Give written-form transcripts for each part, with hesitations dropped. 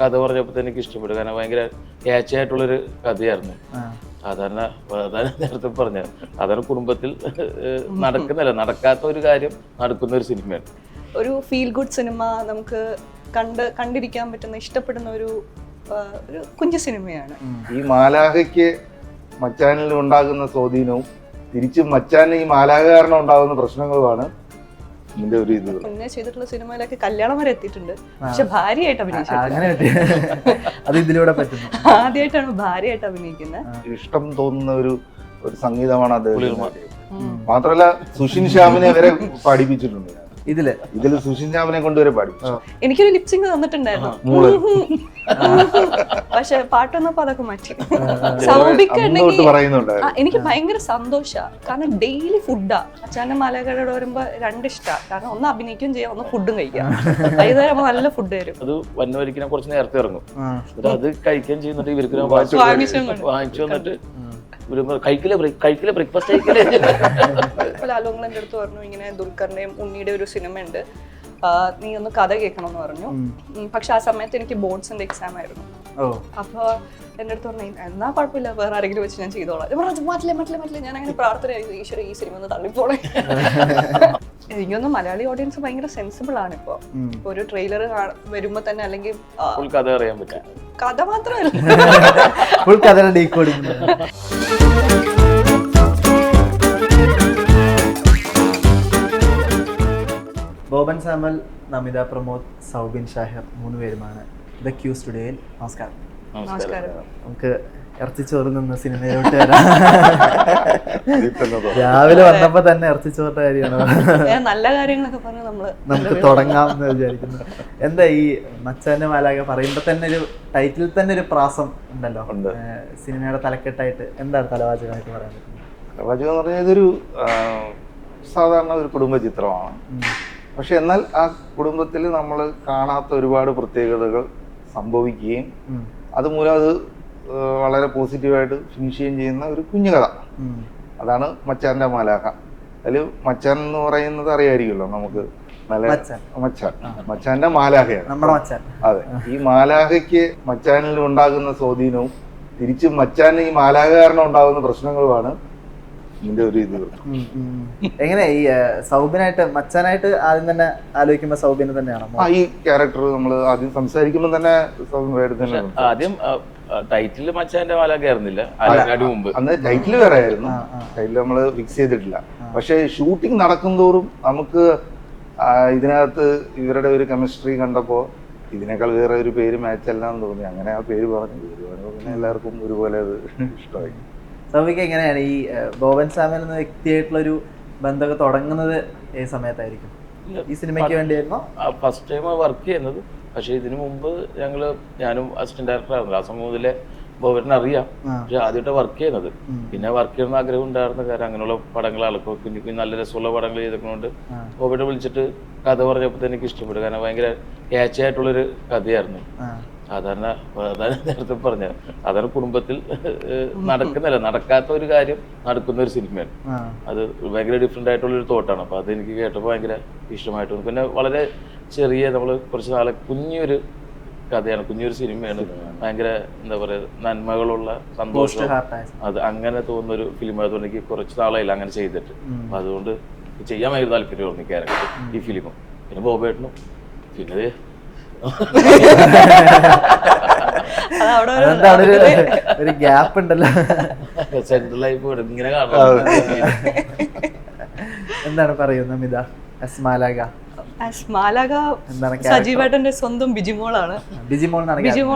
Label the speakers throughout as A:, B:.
A: കഥ പറഞ്ഞപ്പോൾ എനിക്ക് ഇഷ്ടപ്പെട്ടു. കാരണം ഭയങ്കര ക്യാച്ചായിട്ടുള്ളൊരു കഥയായിരുന്നു. സാധാരണ നേരത്തെ പറഞ്ഞത് സാധാരണ കുടുംബത്തിൽ നടക്കാത്ത ഒരു കാര്യം നടക്കുന്ന ഒരു സിനിമയാണ്.
B: ഒരു ഫീൽ ഗുഡ് സിനിമ, നമുക്ക് കണ്ടിരിക്കാൻ പറ്റുന്ന ഇഷ്ടപ്പെടുന്ന ഒരു കുഞ്ഞു സിനിമയാണ്.
C: ഈ മാലാഖയ്ക്ക് മച്ചാനിൽ ഉണ്ടാകുന്ന സ്വാധീനവും തിരിച്ചും മച്ചാന് ഈ മാലാഖ കാരണം ഉണ്ടാകുന്ന പ്രശ്നങ്ങളുമാണ് ഇതിന്റെ ഒരു ഇത്.
B: മുന്നേ ചെയ്തിട്ടുള്ള സിനിമയിലൊക്കെ കല്യാണം വരെ എത്തിയിട്ടുണ്ട്, പക്ഷെ ഭാര്യയായിട്ട് ആദ്യമായിട്ടാണ് ഭാര്യയായിട്ട് അഭിനയിക്കുന്നത്.
C: ഇഷ്ടം തോന്നുന്ന ഒരു സംഗീതമാണ് അദ്ദേഹം. മാത്രമല്ല സുഷിൻ ശ്യാമിനെ വരെ പഠിപ്പിച്ചിട്ടുണ്ട്. ഇതില് സുഷിൻ ശ്യാമിനെ കൊണ്ടുവരെ പഠിപ്പിച്ചു.
B: എനിക്കൊരു ലിപ്സിംഗ് തന്നിട്ടുണ്ടായിരുന്നു, പക്ഷെ പാട്ടൊന്നപ്പോ അതൊക്കെ മാറ്റി. എനിക്ക് ഭയങ്കര സന്തോഷമാണ്, കാരണം ഡെയിലി ഫുഡാ. അച്ഛൻ്റെ മാലാഖയോട് വരുമ്പോ രണ്ടിഷ്ടമാണ്, കാരണം ഒന്ന് അഭിനയിക്കുകയും ചെയ്യാം, ഒന്ന് ഫുഡും കഴിക്കാം. വൈകുന്നേരം നല്ല ഫുഡ് തരും.
A: അത് വന്നവരിക്കുന്ന കുറച്ച് നേരത്തെ ഇറങ്ങും, അത് കഴിക്കുകയും ചെയ്യുന്നുണ്ട്. ഇവർക്ക് വാങ്ങിച്ചു വന്നിട്ട് ബ്രേക്ക്ഫാസ്റ്റ്
B: ലാലോങ്ങൾ എൻ്റെ അടുത്ത് പറഞ്ഞു, ഇങ്ങനെ ദുൽഖറിന്റെയും ഉണ്ണിയുടെ ഒരു സിനിമ ഉണ്ട്, നീ ഒന്ന് കഥ കേൾക്കണമെന്ന് പറഞ്ഞു. പക്ഷെ ആ സമയത്ത് എനിക്ക് ബോർഡ്സിന്റെ എക്സാം ആയിരുന്നു. അപ്പൊ എൻ്റെ അടുത്ത് പറഞ്ഞു, എന്നാ കുഴപ്പമില്ല, വേറെ ആരെങ്കിലും വെച്ച് ഞാൻ ചെയ്തോളാം. മാറ്റില്ല, ഞാൻ അങ്ങനെ പ്രാർത്ഥന, ഈശ്വര ഈ സിനിമ ഒന്ന് തള്ളിപ്പോളെ. എനിക്കൊന്ന് മലയാളി ഓഡിയൻസ് ഭയങ്കര സെൻസിബിൾ ആണ് ഇപ്പൊ. ഒരു ട്രെയിലർ വരുമ്പോ തന്നെ, അല്ലെങ്കിൽ
A: കഥ അറിയാൻ പറ്റും.
B: കഥ മാത്രമല്ല,
D: ബോബൻ സാമുവൽ, നമിത പ്രമോദ്, സൗബിൻ ഷാഹിർ 3 പേരുമാണ് ദ ക്യൂ സ്റ്റുഡിയോയിൽ. നമസ്കാരം. നമുക്ക് ഇറച്ചിച്ചോറ് നിന്ന് സിനിമയിലോട്ട് വരാം. രാവിലെ വന്നപ്പോ തന്നെ ഇറച്ചിച്ചോറിന്റെ കാര്യമാണ്,
B: നല്ല കാര്യങ്ങളൊക്കെ പറഞ്ഞ്
D: നമുക്ക് തുടങ്ങാം എന്ന് വിചാരിക്കുന്നു. എന്താ ഈ മച്ചാന്റെ മാലാഖ പറയുമ്പോ തന്നെ ഒരു ടൈറ്റിൽ തന്നെ ഒരു പ്രാസം ഉണ്ടല്ലോ, സിനിമയുടെ തലക്കെട്ടായിട്ട് എന്താണ് തലവാചകമായിട്ട് പറയാൻ പറ്റുന്നത്?
C: തലവാചകം എന്ന് പറഞ്ഞാൽ ഇതൊരു സാധാരണ ഒരു കുടുംബ ചിത്രമാണ്. പക്ഷെ എന്നാൽ ആ കുടുംബത്തിൽ നമ്മൾ കാണാത്ത ഒരുപാട് പ്രത്യേകതകൾ സംഭവിക്കുകയും അതുമൂലം അത് വളരെ പോസിറ്റീവായിട്ട് ഫിനിഷ് ചെയ്യുകയും ചെയ്യുന്ന ഒരു കുഞ്ഞു കഥ. അതാണ് മച്ചാന്റെ മാലാഖ. അതിൽ മച്ചാൻ എന്ന് പറയുന്നത് അറിയായിരിക്കുമല്ലോ നമുക്ക്, നല്ല മച്ചാന്റെ മാലാഖയാണ്. അതെ, ഈ മാലാഖയ്ക്ക് മച്ചാനിൽ ഉണ്ടാകുന്ന സ്വാധീനവും തിരിച്ചും മച്ചാന് ഈ മാലാഖ കാരണം ഉണ്ടാകുന്ന പ്രശ്നങ്ങളുമാണ് ഇതിന്റെ ഒരു ഇത്.
D: എങ്ങനെ ഈ സൗബിനായിട്ട് മച്ചാനായിട്ട് ആദ്യം തന്നെ ആലോചിക്കുമ്പോ സൗബിന് തന്നെയാണോ
C: ഈ ക്യാരക്ടർ? നമ്മൾ ആദ്യം സംസാരിക്കുമ്പോൾ തന്നെ
A: ആദ്യം ടൈറ്റിൽ മച്ചാന്റെ മാലാഖ ആയിരുന്നില്ല,
C: അന്ന് ടൈറ്റിൽ വേറെ ആയിരുന്നു. ടൈറ്റിൽ നമ്മൾ ഫിക്സ് ചെയ്തിട്ടില്ല. പക്ഷെ ഷൂട്ടിംഗ് നടക്കുന്തോറും നമുക്ക് ഇതിനകത്ത് ഇവരുടെ ഒരു കെമിസ്ട്രി കണ്ടപ്പോ ഇതിനേക്കാൾ വേറെ ഒരു പേര് മാച്ച് അല്ലാന്ന് തോന്നി. അങ്ങനെ ആ പേര് പറഞ്ഞു. പിന്നെ എല്ലാവർക്കും ഒരുപോലെ അത് ഇഷ്ടമായി.
D: സൗബിക്ക് എങ്ങനെയാണ് ഈ ബോബൻ സാമുവൽ എന്ന വ്യക്തിയായിട്ടുള്ള ഒരു ബന്ധമൊക്കെ തുടങ്ങുന്നത് ഏത് സമയത്തായിരിക്കും? ഈ സിനിമയ്ക്ക് വേണ്ടിയായിരുന്നോ
A: ഫസ്റ്റ് ടൈം വർക്ക് ചെയ്യുന്നത്? പക്ഷെ ഇതിനു മുമ്പ് ഞാനും അസിസ്റ്റന്റ് ഡയറക്ടർ ആയിരുന്നു. ആ സമയം മുതലേ ബോബനെ അറിയാം, പക്ഷെ ആദ്യമായിട്ട് വർക്ക് ചെയ്യുന്നത്. പിന്നെ വർക്ക് ചെയ്യണമെന്ന് ആഗ്രഹം ഉണ്ടായിരുന്ന കാര്യം അങ്ങനെയുള്ള പടങ്ങൾ ആൾക്കോ കുഞ്ഞു നല്ല രസമുള്ള പടങ്ങൾ ചെയ്തതുകൊണ്ട് ബോബനെ വിളിച്ചിട്ട് കഥ പറഞ്ഞപ്പോൾ എനിക്ക് ഇഷ്ടപ്പെട്ടു. കാരണം ഭയങ്കര ക്യാച്ചായിട്ടുള്ളൊരു കഥയായിരുന്നു. സാധാരണ നേരത്തെ പറഞ്ഞത് സാധാരണ കുടുംബത്തിൽ നടക്കാത്ത ഒരു കാര്യം നടക്കുന്ന ഒരു സിനിമയാണ്. അത് ഭയങ്കര ഡിഫറെന്റ് ആയിട്ടുള്ളൊരു തോട്ടാണ്. അപ്പൊ അതെനിക്ക് കേട്ടപ്പോൾ ഭയങ്കര ഇഷ്ടമായിട്ട് തോന്നി. പിന്നെ വളരെ ചെറിയ, നമ്മൾ കുറച്ച് നാളെ കുഞ്ഞൊരു കഥയാണ്, കുഞ്ഞൊരു സിനിമയാണ്. ഭയങ്കര എന്താ പറയുക, നന്മകളുള്ള സന്തോഷം, അത് അങ്ങനെ തോന്നുന്ന ഒരു ഫിലിം ആയതുകൊണ്ട് എനിക്ക് കുറച്ച് നാളായില്ല അങ്ങനെ ചെയ്തിട്ട്. അപ്പൊ അതുകൊണ്ട് ചെയ്യാൻ ഭയങ്കര താല്പര്യം തോന്നി ക്യാരക്ടർ ഈ ഫിലിമും. പിന്നെ ബോബേട്ടനും പിന്നെ
D: ഒരു ഗ്യാപ്പ് ഉണ്ടല്ലോ,
A: സെൻട്രലായി പോയിട്ട് ഇങ്ങനെ കാണാം.
D: എന്താണ് പറയുന്നത് നമിത?
B: മാലാഖ സജീവേട്ടന്റെ സ്വന്തം ബിജിമോളാണ്. ബിജിമോൾ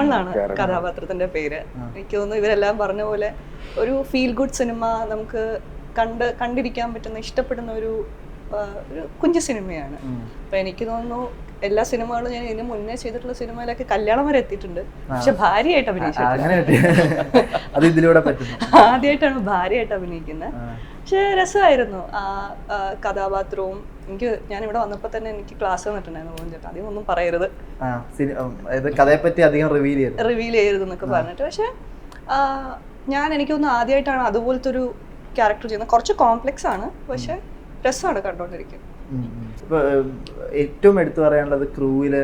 B: എന്നാണ് കഥാപാത്രത്തിന്റെ പേര്. എനിക്ക് തോന്നുന്നു ഇവരെല്ലാം പറഞ്ഞ പോലെ ഒരു ഫീൽ ഗുഡ് സിനിമ, നമുക്ക് കണ്ടിരിക്കാൻ പറ്റുന്ന ഇഷ്ടപ്പെടുന്ന ഒരു കുഞ്ഞു സിനിമയാണ്. അപ്പൊ എനിക്ക് തോന്നുന്നു എല്ലാ സിനിമകളും ഞാൻ ഇതിന് മുന്നേ ചെയ്തിട്ടുള്ള സിനിമയിലൊക്കെ കല്യാണം വരെ എത്തിയിട്ടുണ്ട്, പക്ഷെ ഭാര്യയായിട്ട് ആദ്യമായിട്ടാണ് ഭാര്യയായിട്ട് അഭിനയിക്കുന്നത്. പക്ഷെ രസമായിരുന്നു ആ കഥാപാത്രവും. ഞാൻ ഇവിടെ വന്നപ്പോ തന്നെ എനിക്ക് ക്ലാസ് വന്നിട്ടുണ്ടായിരുന്നു, ചേട്ടാ അധികം ഒന്നും പറയരുത്,
D: കഥയെപ്പറ്റി അധികം
B: റിവീൽ ചെയ്യരുത് എന്നൊക്കെ പറഞ്ഞിട്ട്. പക്ഷെ എനിക്കൊന്ന് ആദ്യമായിട്ടാണ് അതുപോലത്തെ ഒരു ക്യാരക്ടർ ചെയ്യുന്നത്. കുറച്ച് കോംപ്ലക്സ് ആണ്, പക്ഷെ രസമാണ് കണ്ടോണ്ടിരിക്കും.
D: ഇപ്പൊ ഏറ്റവും എടുത്തു പറയാനുള്ളത് ക്രൂവില്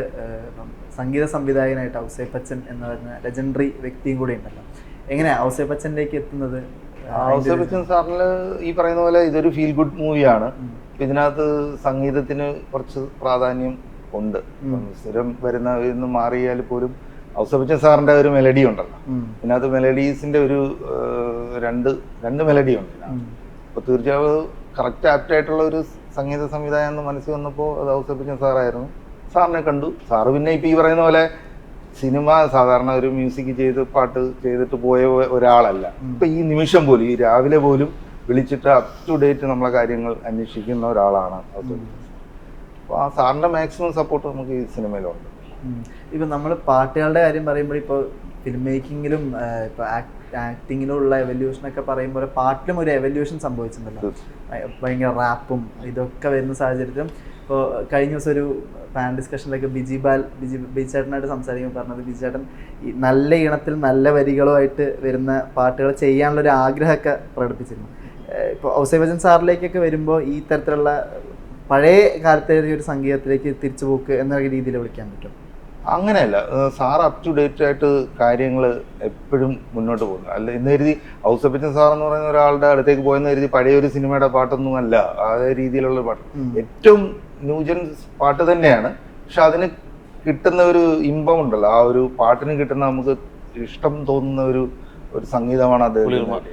D: സംഗീത സംവിധായകനായിട്ട് ഔസേപ്പച്ചൻ എന്ന് പറയുന്ന ലെജൻഡറി വ്യക്തിയും കൂടി ഉണ്ടല്ലോ. എങ്ങനെയാ ഔസേപ്പച്ചനിലേക്ക് എത്തുന്നത്?
C: ഔസേപ്പച്ചൻ സാറിന് ഈ പറയുന്ന പോലെ ഇതൊരു ഫീൽ ഗുഡ് മൂവിയാണ്. ഇതിനകത്ത് സംഗീതത്തിന് കുറച്ച് പ്രാധാന്യം ഉണ്ട്. സ്ഥിരം വരുന്നതിൽ നിന്ന് മാറിയാൽ പോലും ഔസേപ്പച്ചൻ സാറിന്റെ ഒരു മെലഡി ഉണ്ടല്ലോ, ഇതിനകത്ത് മെലഡീസിന്റെ ഒരു രണ്ട് മെലഡി ഉണ്ട്. അപ്പൊ തീർച്ചയായും കറക്റ്റ് ആപ്റ്റ് ആയിട്ടുള്ള ഒരു സംഗീത സംവിധാനം എന്ന് മനസ്സിൽ വന്നപ്പോൾ അത് ഔസേപ്പച്ചൻ സാറായിരുന്നു. സാറിനെ കണ്ടു. സാറ് പിന്നെ ഇപ്പൊ ഈ പറയുന്ന പോലെ സിനിമ സാധാരണ ഒരു മ്യൂസിക് ചെയ്ത് പാട്ട് ചെയ്തിട്ട് പോയ ഒരാളല്ല. ഇപ്പൊ ഈ നിമിഷം പോലും, ഈ രാവിലെ പോലും വിളിച്ചിട്ട് അപ് ടു ഡേറ്റ് നമ്മളെ കാര്യങ്ങൾ അന്വേഷിക്കുന്ന ഒരാളാണ് ഔസേപ്പച്ചൻ. അപ്പോൾ ആ സാറിന്റെ മാക്സിമം സപ്പോർട്ട് നമുക്ക് ഈ സിനിമയിലുണ്ട്.
D: ഇപ്പൊ നമ്മൾ പാട്ടുകളുടെ കാര്യം പറയുമ്പോൾ ഇപ്പോൾ ഫിലിം മേക്കിങ്ങിലും ഇപ്പൊ ആക്ടിങ്ങിലും ഉള്ള എവല്യൂഷനൊക്കെ പറയുമ്പോൾ പാട്ടിലും ഒരു എവല്യൂഷൻ സംഭവിച്ചിട്ടുണ്ടല്ലോ. ഭയങ്കര റാപ്പും ഇതൊക്കെ വരുന്ന സാഹചര്യത്തിലും ഇപ്പോൾ കഴിഞ്ഞ ദിവസം ഒരു പാൻ ഡിസ്കഷനിലൊക്കെ ബിജുചേട്ടനായിട്ട് സംസാരിക്കുമ്പോൾ പറഞ്ഞത്, ബിജുചേട്ടൻ ഈ നല്ല ഈണത്തിൽ നല്ല വരികളുമായിട്ട് വരുന്ന പാട്ടുകൾ ചെയ്യാനുള്ളൊരു ആഗ്രഹമൊക്കെ പ്രകടിപ്പിച്ചിരുന്നു. ഇപ്പോൾ ഔസേപ്പച്ചൻ സാറിലേക്കൊക്കെ വരുമ്പോൾ ഈ തരത്തിലുള്ള പഴയ കാലത്തെ ഒരു സംഗീതത്തിലേക്ക് തിരിച്ചുപോക്ക് എന്ന രീതിയിൽ വിളിക്കാൻ പറ്റും?
C: അങ്ങനെയല്ല, സാർ അപ് ടു ഡേറ്റ് ആയിട്ട് കാര്യങ്ങൾ എപ്പോഴും മുന്നോട്ട് പോകുന്നു. അല്ല എന്ന് കരുതി ഔസേപ്പച്ചൻ സാർ എന്ന് പറയുന്ന ഒരാളുടെ അടുത്തേക്ക് പോയെന്ന് കരുതി പഴയ ഒരു സിനിമയുടെ പാട്ടൊന്നും അല്ല. അതേ രീതിയിലുള്ള പാട്ട്, ഏറ്റവും ന്യൂജൻ പാട്ട് തന്നെയാണ്. പക്ഷെ അതിന് കിട്ടുന്ന ഒരു ഇമ്പം ഉണ്ടല്ലോ, ആ ഒരു പാട്ടിന് കിട്ടുന്ന നമുക്ക് ഇഷ്ടം തോന്നുന്ന ഒരു സംഗീതമാണ് അദ്ദേഹം.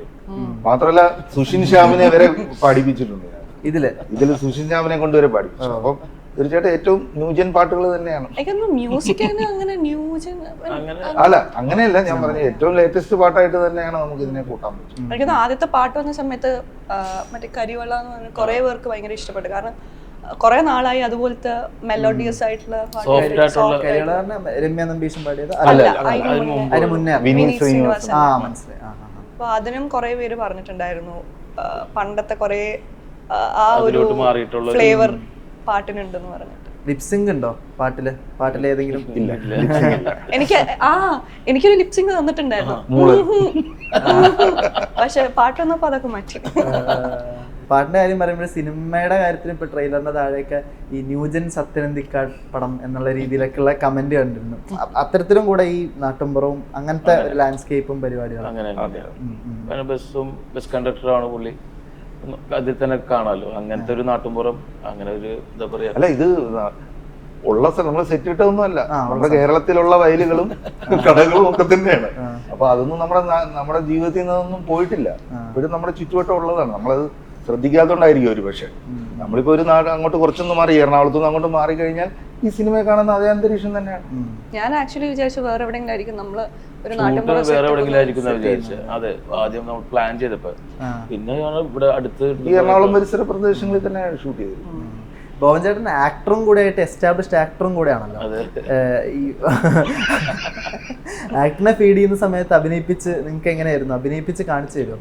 C: മാത്രമല്ല സുഷിൻ ശ്യാമിനെ വരെ പാടിപ്പിച്ചിട്ടുണ്ട് ഇതില് സുഷിൻ ശ്യാമിനെ കൊണ്ടുവരെ പാടിപ്പിച്ചു. അപ്പം തീർച്ചയായിട്ടും ഏറ്റവും ന്യൂജൻ പാട്ടുകൾ തന്നെയാണ്. അല്ല അങ്ങനെയല്ല, ഞാൻ പറഞ്ഞ ഏറ്റവും ലേറ്റസ്റ്റ് പാട്ടായിട്ട് തന്നെയാണ് നമുക്ക് ഇതിനെ കൂട്ടാൻ പറ്റും.
B: എനിക്ക് ആദ്യത്തെ പാട്ട് വന്ന സമയത്ത് മറ്റേ കരിവള എന്ന് പറഞ്ഞ കുറെ പേർക്ക് ഭയങ്കര ഇഷ്ടപ്പെട്ടു. കാരണം കുറെ നാളായി അതുപോലത്തെ മെലോഡിയസ് ആയിട്ടുള്ള
D: രമ്യ നമ്പീശൻ പാടിയത്
B: അപ്പൊ അതിനും കുറെ പേര് പറഞ്ഞിട്ടുണ്ടായിരുന്നു പണ്ടത്തെ കുറെ ആ ഒരു ഫ്ലേവർ പാട്ടിനുണ്ടെന്ന് പറഞ്ഞിട്ട്.
D: ലിപ്സിംഗ് ഉണ്ടോ പാട്ടിൽ ഏതെങ്കിലും?
B: എനിക്കൊരു ലിപ്സിംഗ് തന്നിട്ടുണ്ടായിരുന്നു, പക്ഷെ പാട്ട് വന്നപ്പോ അതൊക്കെ മാറ്റി.
D: പാട്ടിന്റെ കാര്യം പറയുമ്പോൾ സിനിമയുടെ കാര്യത്തിൽ ഇപ്പൊ ട്രെയിലറിന്റെ താഴെയൊക്കെ ഈ ന്യൂജൻ സത്യനന്ദിക്കാട് പടം എന്നുള്ള രീതിയിലൊക്കെയുള്ള കമന്റ് കണ്ടിരുന്നു. അത്തരത്തിലും കൂടെ ഈ നാട്ടുമ്പുറവും അങ്ങനത്തെ ലാൻഡ്സ്കേപ്പും പരിപാടികളും.
A: ബസ് കണ്ടക്ടറാണ് പുള്ളി, അതിൽ തന്നെ കാണാമല്ലോ. അങ്ങനത്തെ ഒരു നാട്ടുമ്പുറം, അങ്ങനെ ഒരു എന്താ പറയാ.
C: അല്ല ഇത് ഉള്ള നമ്മൾ സെറ്റ് ഇട്ടതൊന്നും അല്ല, നമ്മുടെ കേരളത്തിലുള്ള വയലുകളും കടകളും ഒക്കെ തന്നെയാണ്. അപ്പൊ അതൊന്നും നമ്മുടെ ജീവിതത്തിൽ നിന്നൊന്നും പോയിട്ടില്ല. ഇപ്പോഴും നമ്മുടെ ചുറ്റുവട്ടം ഉള്ളതാണ്. നമ്മളത് ശ്രദ്ധിക്കാത്തോണ്ടായിരിക്കും ഒരു പക്ഷെ. നമ്മളിപ്പോ ഒരു നാട് അങ്ങോട്ട് കുറച്ചൊന്ന് മാറി, എറണാകുളത്തുനിന്ന് അങ്ങോട്ട് മാറി കഴിഞ്ഞാൽ ഈ സിനിമ കാണുന്ന അതേ അന്തരീക്ഷം തന്നെയാണ്.
B: ഞാൻ ആക്ച്വലി വിചാരിച്ചു വേറെ എവിടെയെങ്കിലും ആയിരിക്കും നമ്മള് ഒരു
A: വേറെ എവിടെയെങ്കിലും ആയിരിക്കും വിചാരിച്ചത്. അതെ, ആദ്യം നമ്മൾ പ്ലാൻ ചെയ്തപ്പോ പിന്നെ ഇവിടെ അടുത്ത്
C: ഈ എറണാകുളം പരിസര പ്രദേശങ്ങളിൽ തന്നെയാണ് ഷൂട്ട് ചെയ്തത്.
D: ബോബൻ ചേട്ടൻ ആക്ടറും കൂടെ ആയിട്ട് എസ്റ്റാബ്ലിഷ്ഡ് ആക്ടറും കൂടെ ആണല്ലോ. ഈ ആക്ടറിനെ ഫീഡ് ചെയ്യുന്ന സമയത്ത് അഭിനയിപ്പിച്ച് നിങ്ങൾക്ക് എങ്ങനെയായിരുന്നു? അഭിനയിപ്പിച്ച് കാണിച്ചു തരുമോ?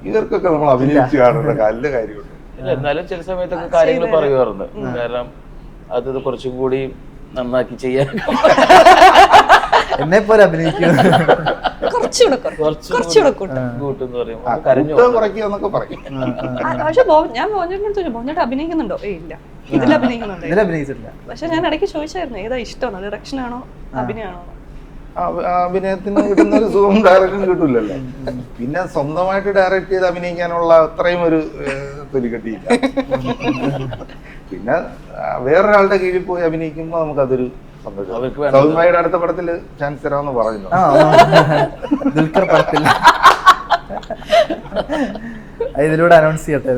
C: ഇവർക്കൊക്കെ നമ്മൾ അഭിനയിച്ച് കാണുന്ന നല്ല കാര്യമുണ്ട്.
A: എന്നാലും ചില സമയത്തൊക്കെ കാര്യങ്ങൾ പറയുമായിരുന്നു. കാരണം അത് കുറച്ചും കൂടി നന്നാക്കി ചെയ്യാൻ
D: എന്നെ പോലെ അഭിനയിക്കും.
B: പക്ഷെ ഞാൻ മോഹൻചേട്ടൻ അഭിനയിക്കുന്നുണ്ടോ? ഇല്ല, ഇതിൽ അഭിനയിക്കുന്നുണ്ടോ? പക്ഷെ ഞാൻ ഇടയ്ക്ക് ചോദിച്ചായിരുന്നു ഏതാ ഇഷ്ടമാണോ, ഡയറക്ഷൻ ആണോ അഭിനയമാണോ?
C: അഭിനയത്തിന് കിട്ടുന്ന ഒരു സുഖം ഡയറക്ഷൻ കിട്ടൂലല്ലോ. പിന്നെ സ്വന്തമായിട്ട് ഡയറക്റ്റ് ചെയ്ത് അഭിനയിക്കാനുള്ള അത്രയും ഒരു തൊലിക്കെട്ടിയില്ല. പിന്നെ വേറൊരാളുടെ കീഴിൽ പോയി അഭിനയിക്കുമ്പോൾ നമുക്കതൊരു സന്തോഷം. സൗമ്യയുടെ അടുത്ത പടത്തിൽ ചാൻസ് തരാമെന്ന് പറയുന്നു.
D: ദുൽഖർ പടത്തിൽ ഇതിലൂടെ അനൗൺസ് ചെയ്യട്ടെ.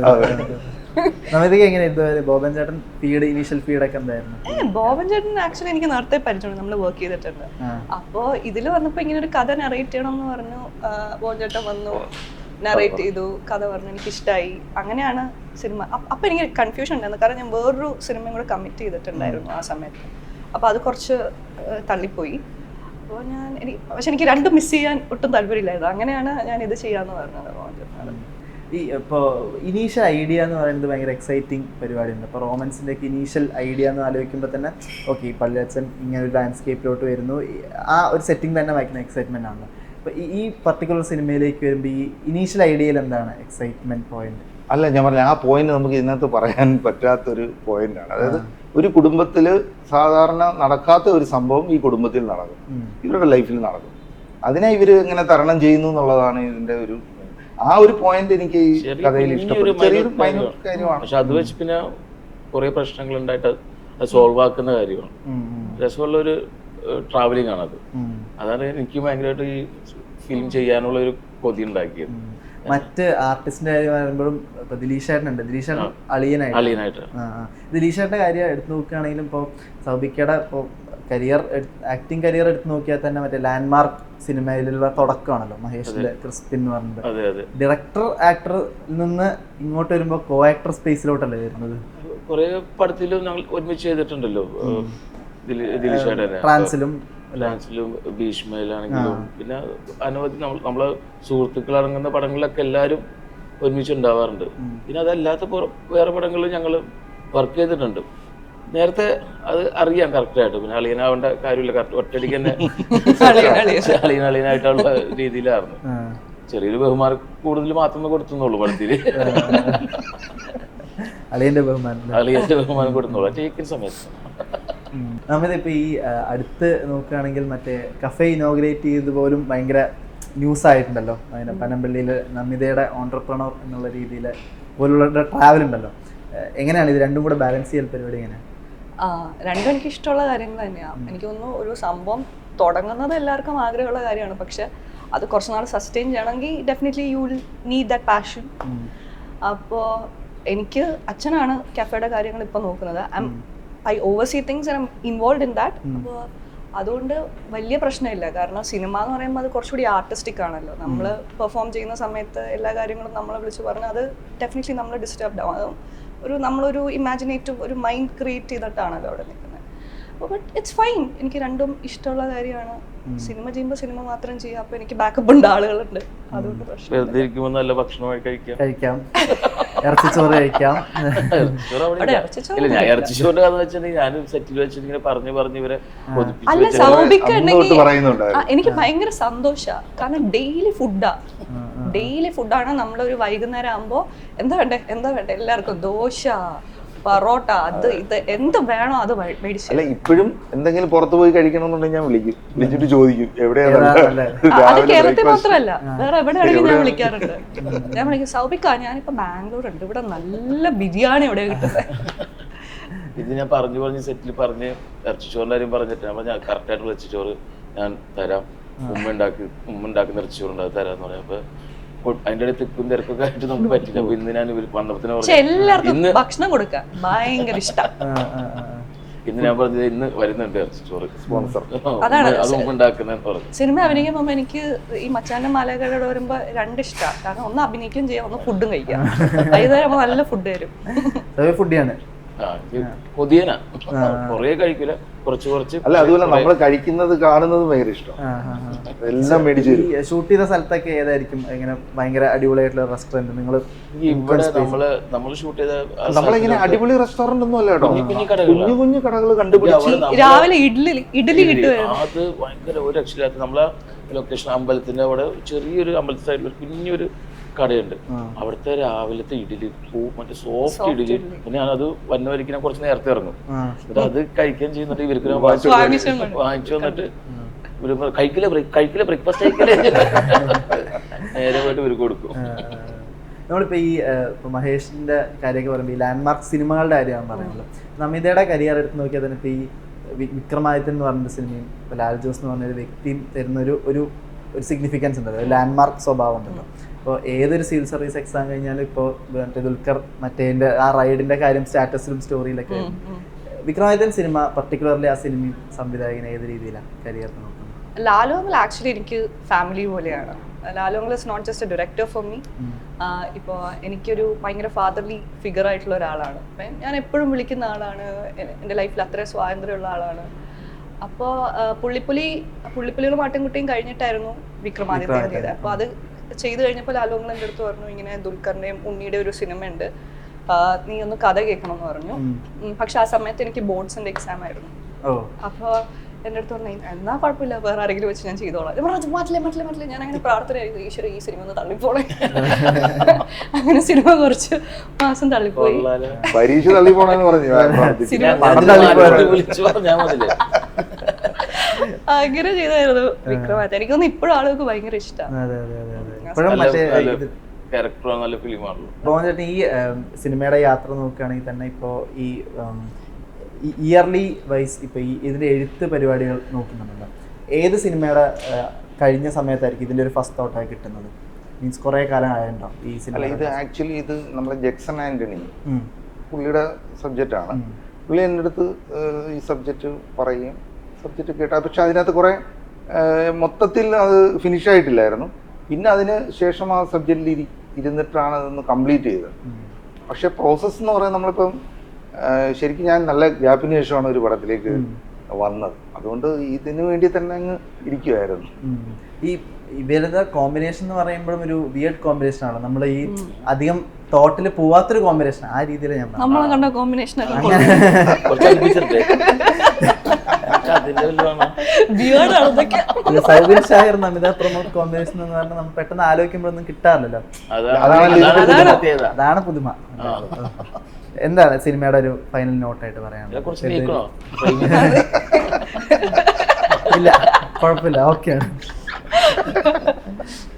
D: നമിതയ്ക്ക് എങ്ങനെ ഇതുവരെ ബോബൻ ചേട്ടൻ ഇനീഷ്യൽ ഫീഡൊക്കെ എന്തായിരുന്നു?
B: ബോബൻ ചേട്ടൻ ആക്ച്വലി എനിക്ക് നേരത്തെ പരിചയമുണ്ട്, നമ്മൾ വർക്ക് ചെയ്തിട്ടുണ്ട്. അപ്പോ ഇതില് വന്നപ്പോ ഇങ്ങനെ ഒരു കഥ നറേറ്റ് ചെയ്യണം എന്ന് പറഞ്ഞു. ബോബൻ ചേട്ടൻ വന്നു, നറേറ്റ് ചെയ്തു, കഥ പറഞ്ഞു, എനിക്ക് ഇഷ്ടമായി. അങ്ങനെയാണ് സിനിമ. അപ്പൊ എനിക്ക് കൺഫ്യൂഷൻ ഉണ്ടായിരുന്നു, കാരണം ഞാൻ വേറൊരു സിനിമയും കൂടെ കമ്മിറ്റ് ചെയ്തിട്ടുണ്ടായിരുന്നു ആ സമയത്ത്. അപ്പൊ അത് കുറച്ച് തള്ളിപ്പോയി. അപ്പോൾ പക്ഷെ എനിക്ക് രണ്ടും മിസ് ചെയ്യാൻ ഒട്ടും താല്പര്യമില്ലായിരുന്നു. അങ്ങനെയാണ് ഞാൻ ഇത് ചെയ്യാന്ന് പറഞ്ഞത്. ബോബൻ ചേട്ടൻ
D: ഈ ഇപ്പോൾ ഇനീഷ്യൽ ഐഡിയ എന്ന് പറയുന്നത് ഭയങ്കര എക്സൈറ്റിംഗ് പരിപാടിയുണ്ട്. ഇപ്പോൾ റോമൻസിൻ്റെ ഒക്കെ ഇനീഷ്യൽ ഐഡിയ എന്ന് ആലോചിക്കുമ്പോൾ തന്നെ ഓക്കെ ഈ പള്ളിയച്ഛൻ ഇങ്ങനെ ഒരു ലാൻഡ്സ്കേപ്പിലോട്ട് വരുന്നു, ആ ഒരു സെറ്റിംഗ് തന്നെ ഭയങ്കര എക്സൈറ്റ്മെൻ്റ് ആണ്. അപ്പോൾ ഈ പർട്ടിക്കുലർ സിനിമയിലേക്ക് വരുമ്പോൾ ഈ ഇനീഷ്യൽ ഐഡിയയിൽ എന്താണ് എക്സൈറ്റ്മെൻറ്റ് പോയിന്റ്?
C: അല്ല, ഞാൻ പറഞ്ഞ ആ പോയിന്റ് നമുക്ക് ഇതിനകത്ത് പറയാൻ പറ്റാത്തൊരു പോയിന്റാണ്. അതായത് ഒരു കുടുംബത്തിൽ സാധാരണ നടക്കാത്ത ഒരു സംഭവം ഈ കുടുംബത്തിൽ നടക്കും, ഇവരുടെ ലൈഫിൽ നടക്കും. അതിനെ ഇവർ ഇങ്ങനെ തരണം ചെയ്യുന്നു എന്നുള്ളതാണ് ഇതിന്റെ ഒരു ആ ഒരു പോയിന്റ് എനിക്ക് ഈ കഥയിൽ ഇഷ്ടപ്പെട്ടു. ചെറിയൊരു മൈന്യൂട്ട് കാര്യമാണ്,
A: പക്ഷെ അത് വെച്ച് പിന്നെ കുറെ പ്രശ്നങ്ങൾ ഉണ്ടായിട്ട് അത് സോൾവ് ആക്കുന്ന കാര്യമാണ്. രസമുള്ള ഒരു ട്രാവലിംഗ് ആണത്. അതാണ് എനിക്ക് ഭയങ്കരമായിട്ട് ഈ ഫിലിം ചെയ്യാനുള്ള ഒരു കൊതി ഉണ്ടാക്കിയത്.
D: മറ്റ് ആർട്ടിസ്റ്റിന്റെ കാര്യം പറയുമ്പോഴും ഇപ്പൊ ദിലീഷേട്ടനുണ്ട്, ദിലീഷേട്ടൻ അളിയനായിട്ട്. ദിലീഷേട്ടന്റെ കാര്യം എടുത്തു നോക്കുകയാണെങ്കിലും ഇപ്പോൾ സൗബിക്കയുടെ ഇപ്പോൾ കരിയർ, ആക്ടിങ് കരിയർ എടുത്ത് നോക്കിയാൽ തന്നെ മറ്റേ ലാൻഡ്മാർക്ക് സിനിമയിലുള്ള തുടക്കമാണല്ലോ മഹേഷിന്റെ ക്രിസ്പിൻ എന്ന് പറഞ്ഞിട്ട്. ഡയറക്ടർ ആക്ടറിൽ നിന്ന് ഇങ്ങോട്ട് വരുമ്പോൾ കോ ആക്ടർ സ്പേസിലോട്ടല്ലേ വരുന്നത്?
A: കുറെ പടത്തിലും ഞങ്ങൾ ഒരുമിച്ച് ചെയ്തിട്ടുണ്ടല്ലോ,
D: ട്രാൻസിലും
A: ഭീഷ്മയിലാണെങ്കിലും പിന്നെ അനവധി നമ്മളെ സുഹൃത്തുക്കൾ ഇറങ്ങുന്ന പടങ്ങളിലൊക്കെ എല്ലാവരും ഒരുമിച്ച് ഉണ്ടാവാറുണ്ട്. പിന്നെ അതല്ലാത്ത വേറെ പടങ്ങളിൽ ഞങ്ങൾ വർക്ക് ചെയ്തിട്ടുണ്ട്. നേരത്തെ അത് അറിയാം കറക്റ്റായിട്ട്. പിന്നെ അളിയനാവേണ്ട കാര്യമില്ല, കറക്റ്റ് ഒറ്റയടിക്ക് തന്നെ അളിയനായിട്ടുള്ള രീതിയിലായിരുന്നു. ചെറിയൊരു ബഹുമാനം കൂടുതൽ മാത്രമേ കൊടുത്തുന്നുള്ളൂ പടത്തിൽ.
D: അളിയന്റെ ബഹുമാനം
A: കൊടുത്തുള്ളൂ ടേക്കിന് സമയത്ത്.
D: നമ്മളിപ്പോ ഈ അടുത്ത് നോക്കുകയാണെങ്കിൽ മറ്റേ കഫേ ഇനോഗ്രേറ്റ് ചെയ്ത് പോലും ഭയങ്കര ന്യൂസ് ആയിട്ടുണ്ടല്ലോ. അതിന് പനമ്പള്ളിയിൽ നമിതയുടെ ഓൺട്രപ്രണർ എന്നുള്ള രീതിയിൽ പോലുള്ള ട്രാവൽ ഉണ്ടല്ലോ. എങ്ങനെയാണ് ഇത് രണ്ടും കൂടെ ബാലൻസ് ചെയ്യൽ പരിപാടി? എങ്ങനെയാണ്?
B: രണ്ടും എനിക്ക് ഇഷ്ടമുള്ള കാര്യങ്ങൾ തന്നെയാണ്. എനിക്ക് തോന്നുന്നു ഒരു സംഭവം തുടങ്ങുന്നത് എല്ലാവർക്കും ആഗ്രഹമുള്ള കാര്യമാണ്, പക്ഷെ അത് കുറച്ച് നാൾ സസ്റ്റെയിൻ ചെയ്യണമെങ്കിൽ definitely you will need that passion. അപ്പോൾ എനിക്ക് അച്ഛനാണ് കഫേയുടെ കാര്യങ്ങൾ ഇപ്പോൾ നോക്കുന്നത്. I oversee things and I'm involved in that. അപ്പോൾ അതുകൊണ്ട് വലിയ പ്രശ്നമില്ല. കാരണം സിനിമ എന്ന് പറയുമ്പോൾ അത് കുറച്ചുകൂടി ആർട്ടിസ്റ്റിക് ആണല്ലോ. നമ്മൾ പെർഫോം ചെയ്യുന്ന സമയത്ത് എല്ലാ കാര്യങ്ങളും നമ്മളെ വിളിച്ച് പറഞ്ഞാൽ അത് ഡെഫിനറ്റ്ലി നമ്മൾ ഡിസ്റ്റർബ്ഡ് ആവും. നമ്മളൊരു ഇമാജിനേറ്റീവ് ഒരു മൈൻഡ് ക്രിയേറ്റ് ചെയ്തിട്ടാണല്ലോ അവിടെ നിൽക്കുന്നത്. But it's fine. എനിക്ക് രണ്ടും ഇഷ്ടമുള്ള കാര്യമാണ്. സിനിമ ചെയ്യുമ്പോൾ സിനിമ മാത്രം ചെയ്യാം. അപ്പോൾ എനിക്ക് ബാക്കപ്പ് ഉണ്ട്, ആളുകളുണ്ട്. അതുകൊണ്ട് പ്രശ്നം
A: നല്ല ഭക്ഷണമായി കഴിക്കാം,
D: ഇറച്ചിച്ചോറ് കഴിക്കാം.
A: ഇറച്ചിച്ചോറിന്റെ കഥ വെച്ചിട്ടുണ്ടെങ്കിൽ ഞാൻ സെറ്റിൽ വെച്ചിട്ട് ഇങ്ങനെ പറഞ്ഞു ഇവരെ
B: അല്ല സൗബിക്ക് ഉണ്ടെങ്കിൽ എനിക്ക് ഭയങ്കര സന്തോഷമാണ്. കാരണം ഡെയിലി ഫുഡാണ്. നമ്മളൊരു വൈകുന്നേരം ആകുമ്പോൾ എന്താ വേണ്ടേ എല്ലാവർക്കും ദോശ, പൊറോട്ട, അത് ഇത് എന്ത് വേണോ അത് മേടിച്ചു.
C: അല്ല ഇപ്പോഴും എന്തെങ്കിലും പുറത്തു പോയി കഴിക്കണമെന്നുണ്ടെങ്കിൽ ഞാൻ വിളിച്ചിട്ട് ചോദിക്കും എവിടെയാണ്.
B: അത് കേരളത്തിൽ മാത്രമല്ല വേറെ എവിടെയാണെങ്കിലും ഞാൻ വിളിക്കാറുണ്ട്. ഞാൻ വിളിക്കും സൗബിക്ക ഞാനിപ്പോ ബാംഗ്ലൂർ ഉണ്ട്, ഇവിടെ നല്ല ബിരിയാണി എവിടെ കിട്ടുന്നത്.
A: ഇത് ഞാൻ പറഞ്ഞു സെറ്റിൽ പറഞ്ഞ് ഇറച്ചിച്ചോറിന്റെ കാര്യം പറഞ്ഞിട്ട് ഞാൻ കറക്റ്റായിട്ടുള്ള ഇറച്ചിച്ചോറ് ഞാൻ തരാം, ഉമ്മ ഉണ്ടാക്കുന്ന ഇറച്ചിച്ചോറുണ്ട് അത് തരാന്ന് പറയാം. അപ്പൊ അതിന്റെ ഇടയിൽ തിക്കും തിരക്കൊക്കെ ആയിട്ട് നമുക്ക് പറ്റില്ല. അപ്പൊ ഇന്ന് ഞാൻ വന്നപ്പത്തിന്
B: എല്ലാവർക്കും ഭക്ഷണം കൊടുക്കാൻ ഭയങ്കര ഇഷ്ടം.
A: ഇന്ന് ഞാൻ പറഞ്ഞത് ഇന്ന് വരുന്നുണ്ട് ഇറച്ചിച്ചോറ് സ്പോൺസർ,
B: അതാണ്
A: ഉണ്ടാക്കുന്നതെന്ന് പറഞ്ഞു.
B: സിനിമ അഭിനയിക്കുമ്പോൾ എനിക്ക് ഈ മച്ചാന്റെ മലകളുടെ വരുമ്പോ രണ്ട് ഇഷ്ടമാണ്. കാരണം ഒന്ന് അഭിനയിക്കുകയും ചെയ്യാം, ഒന്ന് ഫുഡും കഴിക്കാം. വൈകുന്നേരം നല്ല ഫുഡ് തരും.
D: ഫുഡിയാണ്
A: കൊതിയനാ, കൊറേ കഴിക്കില്ല, കുറച്ച്.
C: അല്ല അതുപോലെ നമ്മൾ കഴിക്കുന്നത് കാണുന്നത് ഭയങ്കര ഇഷ്ടം. എല്ലാം മേടിച്ചു.
D: ഷൂട്ട് ചെയ്ത സ്ഥലത്തൊക്കെ ഏതായിരിക്കും ഇങ്ങനെ ഭയങ്കര അടിപൊളിയായിട്ടുള്ള റെസ്റ്റോറന്റ്? നിങ്ങൾ
A: ഇവിടെ നമ്മള് ഷൂട്ട് ചെയ്ത
C: നമ്മളിങ്ങനെ അടിപൊളി റെസ്റ്റോറന്റ് ഒന്നും അല്ല കേട്ടോ, കുഞ്ഞു കടകൾ കണ്ടുപിടിച്ച്
B: രാവിലെ ഇഡ്ഡലി കിട്ടും.
A: അത് ഭയങ്കര ഒരു രക്ഷയില്ലാത്ത നമ്മളെ ലൊക്കേഷൻ അമ്പലത്തിന്റെ അവിടെ ചെറിയൊരു അമ്പലത്തെ സൈഡിൽ കുഞ്ഞൊരു കടയുണ്ട്. അവിടുത്തെ രാവിലത്തെ ഇഡ്ഡലി മറ്റേ സോഫ്റ്റ് ഇഡ്ഡലി. പിന്നെ ഞാനത് വന്നവരിക്കും കുറച്ച് നേരത്തെ ഇറങ്ങും, അത് കഴിക്കുകയും ചെയ്യുന്നുണ്ട്. ഇവർക്ക് വാങ്ങിച്ചു വന്നിട്ട് കഴിക്കില്ല ബ്രേക്ക്ഫാസ്റ്റ് കഴിക്കില്ല, നേരെ പോയിട്ട് ഇവർക്ക് കൊടുക്കും.
D: നമ്മളിപ്പോ ഈ മഹേഷിന്റെ കാര്യമൊക്കെ പറയുമ്പോൾ ഈ ലാൻഡ്മാർക്ക് സിനിമകളുടെ കാര്യമാണ് പറയുന്നത്. നമിതയുടെ കരിയർ എടുത്ത് നോക്കിയാൽ തന്നെ ഇപ്പൊ ഈ വിക്രമാദിത്യൻ എന്ന് പറഞ്ഞൊരു സിനിമയും ഇപ്പൊ ലാൽ ജോസ് എന്ന് പറഞ്ഞൊരു വ്യക്തിയും തരുന്ന ഒരു സിഗ്നിഫിക്കൻസ് ഉണ്ടല്ലോ, ലാൻഡ്മാർക്ക് സ്വഭാവം ഉണ്ടല്ലോ. ഇപ്പോൾ ഏതൊരു സിവിൽ സർവീസ് എക്സാം കഴിഞ്ഞാലും ഇപ്പോൾ മറ്റേ ദുൽഖർ മറ്റേ ആ റൈഡിന്റെ കാര്യം സ്റ്റാറ്റസിലും സ്റ്റോറിയിലൊക്കെ. വിക്രമാദിത്യൻ സിനിമ പർട്ടിക്കുലർലി ആ സിനിമയും സംവിധായകൻ ഏത് രീതിയിലാണ് കരിയർ നോക്കുന്നത്?
B: ലാലു അങ്കിൾ ആക്ച്വലി എനിക്ക് ഫാമിലി പോലെയാണ്. Lalu uncle is not just a director for me. ഇപ്പോൾ എനിക്കൊരു ഭയങ്കര ഫാദർലി ഫിഗർ ആയിട്ടുള്ള ഒരാളാണ്. ഞാൻ എപ്പോഴും വിളിക്കുന്ന ആളാണ്. എൻ്റെ ലൈഫിൽ അത്രയും സ്വാതന്ത്ര്യമുള്ള ആളാണ്. അപ്പോൾ പുള്ളിപ്പുലികളും മാട്ടുംകുട്ടിയും കഴിഞ്ഞിട്ടായിരുന്നു വിക്രമാദിത്യൻ ചെയ്തത്. അപ്പോൾ അത് ചെയ്ത് കഴിഞ്ഞപ്പോൾ ലാലു അങ്കിൾ എൻ്റെ അടുത്ത് പറഞ്ഞു, ഇങ്ങനെ ദുൽഖറിൻ്റെയും ഉണ്ണിയുടെ ഒരു സിനിമ ഉണ്ട്, നീ ഒന്ന് കഥ കേൾക്കണം എന്ന് പറഞ്ഞു. പക്ഷെ ആ സമയത്ത് എനിക്ക് ബോർഡ്സിൻ്റെ എക്സാം ആയിരുന്നു. അപ്പോൾ എൻ്റെ അടുത്ത് പറഞ്ഞു എന്നാ കുഴപ്പമില്ല വേറെ ആരെങ്കിലും വെച്ച് ഞാൻ ചെയ്തോളാം. ഞാൻ പറഞ്ഞു മാറ്റില്ല ഞാൻ അങ്ങനെ പ്രാർത്ഥനയായിരുന്നു, ഈശ്വര ഈ സിനിമ ഒന്ന് തള്ളിപ്പോളെ. അങ്ങനെ സിനിമ കുറച്ച് മാസം തള്ളിപ്പോയി.
C: പരീക്ഷ തള്ളിപ്പോണെന്ന് പറഞ്ഞു.
B: അങ്ങനെ ചെയ്തായിരുന്നു വിക്രമാദിത്യ. എനിക്കൊന്നും ഇപ്പോഴും ആളുകൾക്ക് ഭയങ്കര ഇഷ്ടമാണ്.
D: ചേട്ടൻ ഈ സിനിമയുടെ യാത്ര നോക്കുകയാണെങ്കിൽ തന്നെ ഇപ്പോൾ ഈ ഇയർലി വൈസ് ഇപ്പോൾ ഈ ഇതിൻ്റെ എഴുത്ത് പരിപാടികൾ നോക്കുന്നുണ്ടല്ലോ, ഏത് സിനിമയുടെ കഴിഞ്ഞ സമയത്തായിരിക്കും ഇതിൻ്റെ ഒരു ഫസ്റ്റ് തോട്ടായി കിട്ടുന്നത്? മീൻസ് കുറേ കാലം ആയിട്ടുണ്ടോ ഈ സിനിമ?
C: ഇത് ആക്ച്വലി ഇത് നമ്മുടെ ജക്സൺ ആന്റണി പുള്ളിയുടെ സബ്ജക്റ്റാണ്. പുള്ളി എൻ്റെ അടുത്ത് ഈ സബ്ജക്റ്റ് പറയുകയും സബ്ജക്റ്റ് കേട്ടാ, പക്ഷെ അതിനകത്ത് കുറേ മൊത്തത്തിൽ അത് ഫിനിഷ് ആയിട്ടില്ലായിരുന്നു. പിന്നെ അതിന് ശേഷം ആ സബ്ജക്റ്റിൽ ഇരുന്നിട്ടാണ് അതൊന്ന് കംപ്ലീറ്റ് ചെയ്തത്. പക്ഷെ പ്രോസസ്സ് എന്ന് പറയുന്നത് നമ്മളിപ്പം ശരിക്കും ഞാൻ നല്ല ഗ്യാപ്പിന് ശേഷമാണ് ഒരു പടത്തിലേക്ക് വന്നത്. അതുകൊണ്ട് ഇതിനു വേണ്ടി തന്നെ അങ്ങ് ഇരിക്കുമായിരുന്നു.
D: ഈ ഇവരുടെ കോമ്പിനേഷൻ എന്ന് പറയുമ്പോഴും ഒരു വിയർഡ് കോമ്പിനേഷൻ ആണ്. നമ്മൾ ഈ അധികം തോട്ടിൽ പോവാത്തൊരു കോമ്പിനേഷൻ ആ രീതിയിൽ ഞാൻ
B: കണ്ട കോമ്പിനേഷൻ
D: സൗബിൻ ഷാഹിർ നമിത പ്രമോദ് കോമ്പിനേഷൻ എന്ന് പറഞ്ഞാൽ നമ്മൾ പെട്ടെന്ന് ആലോചിക്കുമ്പോഴൊന്നും കിട്ടാറില്ലല്ലോ. അതാണ് പുതുമ. എന്താണ് സിനിമയുടെ ഒരു ഫൈനൽ നോട്ടായിട്ട് പറയാനുള്ളത്? ഇല്ല കുഴപ്പമില്ല, ഓക്കെയാണ്.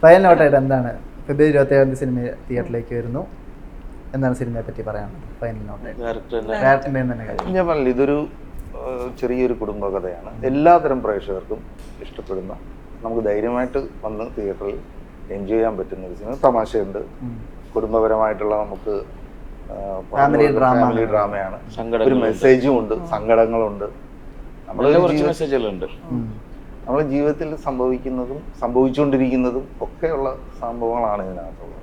D: ഫൈനൽ നോട്ടായിട്ട് എന്താണ്? ഫെബ്രുവരി 27 സിനിമ തിയേറ്ററിലേക്ക് വരുന്നു. എന്താണ് സിനിമയെ പറ്റി പറയാനുള്ളത് ഫൈനൽ നോട്ടായിട്ട്? ഡയറക്ടറിന്റെ തന്നെ കാര്യം
C: ഞാൻ പറഞ്ഞില്ല, ഇതൊരു ചെറിയൊരു കുടുംബകഥയാണ്. എല്ലാതരം പ്രേക്ഷകർക്കും ഇഷ്ടപ്പെടുന്ന, നമുക്ക് ധൈര്യമായിട്ട് വന്ന് തിയേറ്ററിൽ എൻജോയ് ചെയ്യാൻ പറ്റുന്ന ഒരു സിനിമ. തമാശയുണ്ട്, കുടുംബപരമായിട്ടുള്ള നമുക്ക് ഫാമിലി ഡ്രാമയാണ്, ഒരു മെസ്സേജും ഉണ്ട്, സങ്കടങ്ങളുണ്ട്. നമ്മുടെ ജീവിതത്തിൽ സംഭവിക്കുന്നതും സംഭവിച്ചുകൊണ്ടിരിക്കുന്നതും ഒക്കെയുള്ള സംഭവങ്ങളാണ് ഇതിനകത്തുള്ളത്.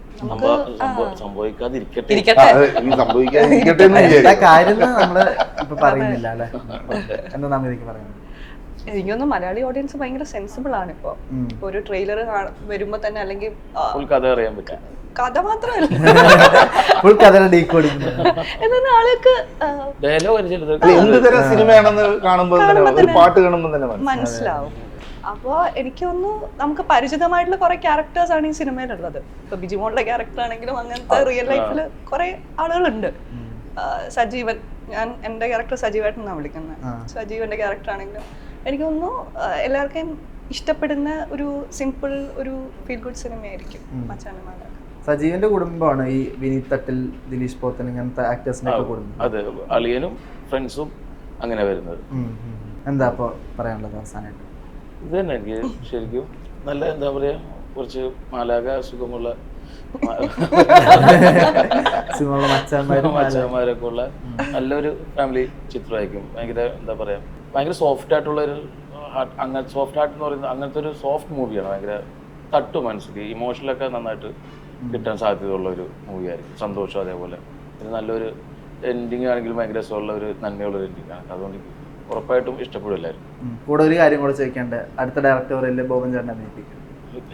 B: എനിക്കൊന്നും മലയാളി ഓഡിയൻസ് ഭയങ്കര സെൻസിബിൾ ആണ്. ഇപ്പൊ ഒരു ട്രെയിലർ വരുമ്പോ തന്നെ, അല്ലെങ്കിൽ കഥ മാത്രമല്ല എന്നാ ആൾക്ക്
C: എന്ത് തരം സിനിമയാണെന്ന് കാണുമ്പോൾ പാട്ട് കാണുമ്പോൾ തന്നെ
B: മനസ്സിലാവും. അപ്പോൾ എനിക്കൊന്നു നമുക്ക് പരിചിതമായിട്ടുള്ള കുറെ ക്യാരക്ടേഴ്സ് ആണ് ഈ സിനിമയിലുള്ളത്. ഇപ്പൊ ബിജിമോളുടെ ക്യാരക്ടർ ആണെങ്കിലും അങ്ങനത്തെ റിയൽ ലൈഫിൽ കുറെ ആളുകളുണ്ട്. സജീവൻ, ഞാൻ എൻ്റെ ക്യാരക്ടർ സജീവായിട്ട് എന്നാണ് വിളിക്കുന്നത്. സജീവന്റെ ക്യാരക്ടർ ആണെങ്കിലും എനിക്ക് തോന്നുന്നു എല്ലാവർക്കും ഇഷ്ടപ്പെടുന്ന ഒരു സിമ്പിൾ ഒരു ഫീൽ ഗുഡ് സിനിമയായിരിക്കും മച്ചാനമാല.
D: സജീവന്റെ കുടുംബമാണ് ഈ വിനീത് തട്ടിൽ, ദിലീഷ് പോത്തൻ, ഇങ്ങനത്തെ ആക്ടേഴ്സിന്റെ കുടുംബം.
A: അതെ, അളിയനും ഫ്രണ്ട്സും അങ്ങനെ വരുന്നത്.
D: എന്താ അപ്പൊ പറയാനുള്ളത് അവസാനമായിട്ട്?
A: ഇത് തന്നെ എനിക്ക് ശരിക്കും നല്ല എന്താ പറയാ, കുറച്ച് മാലാക സുഖമുള്ള മച്ചാന്മാരൊക്കെ ഉള്ള നല്ലൊരു ഫാമിലി ചിത്രമായിരിക്കും. ഭയങ്കര എന്താ പറയാ, ഭയങ്കര സോഫ്റ്റ് ആയിട്ടുള്ള ഒരു ഹാർട്ട്, അങ്ങനെ സോഫ്റ്റ് ഹാർട്ട് എന്ന് പറയുന്നത് അങ്ങനത്തെ ഒരു സോഫ്റ്റ് മൂവിയാണ്. ഭയങ്കര തട്ടു മനസ്സിൽ ഇമോഷണലൊക്കെ നന്നായിട്ട് കിട്ടാൻ സാധ്യതയുള്ള ഒരു മൂവിയായിരിക്കും. സന്തോഷം അതേപോലെ പിന്നെ നല്ലൊരു എൻഡിങ് ആണെങ്കിലും ഭയങ്കര രസമുള്ള ഒരു നന്മയുള്ള ഒരു എൻഡിങ് ആണ്. അതുകൊണ്ട് ഉറപ്പായിട്ടും ഇഷ്ടപ്പെടില്ലായിരുന്നു.
D: കൂടെ ഒരു കാര്യം കൂടെ ചോദിക്കേണ്ടത്, അടുത്ത ഡയറക്ടർ ബോബൻ ചേട്ടനെ അഭിനയിപ്പിക്കും.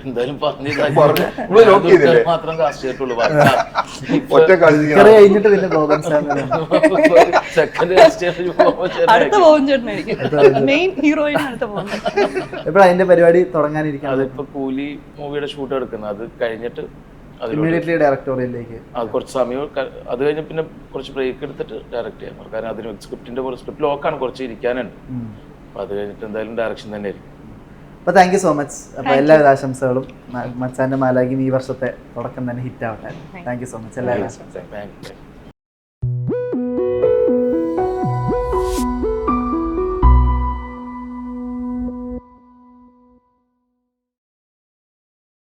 A: എന്തായാലും മാത്രം കാസ്റ്റ് ചെയ്തിട്ടുള്ളൂ.
D: കഴിഞ്ഞിട്ട് പിന്നെ ബോബൻ
A: സെക്കൻഡ്
D: എപ്പോഴാ അതിന്റെ പരിപാടി തുടങ്ങാനിരിക്കും?
A: അതിപ്പോ കൂലി മൂവിയുടെ ഷൂട്ട് എടുക്കുന്നത്, അത് കഴിഞ്ഞിട്ട്
D: ഇമ്മീഡിയറ്റ്ലി ഡയറക്ടോറിയലിലേക്ക്
A: അത് കുറച്ച് സമയം, അത് കഴിഞ്ഞ് പിന്നെ കുറച്ച് ബ്രേക്ക് എടുത്തിട്ട് ഡയറക്റ്റ് ചെയ്യാൻ. കാരണം അതിന് സ്ക്രിപ്റ്റിന്റെ സ്ക്രിപ്റ്റ് ലോക്കാണ്, കുറച്ച് ഇരിക്കാനുണ്ട്. അപ്പൊ അത് കഴിഞ്ഞിട്ട് എന്തായാലും ഡയറക്ഷൻ തന്നെ ആയിരിക്കും.
D: അപ്പോൾ താങ്ക് യു സോ മച്ച്. അപ്പോൾ എല്ലാവിധ ആശംസകളും. മച്ചാന്റെ മാലാഖയും ഈ വർഷത്തെ തുടക്കം തന്നെ ഹിറ്റ് ആവട്ടെ. Thank you so much. എല്ലാവരും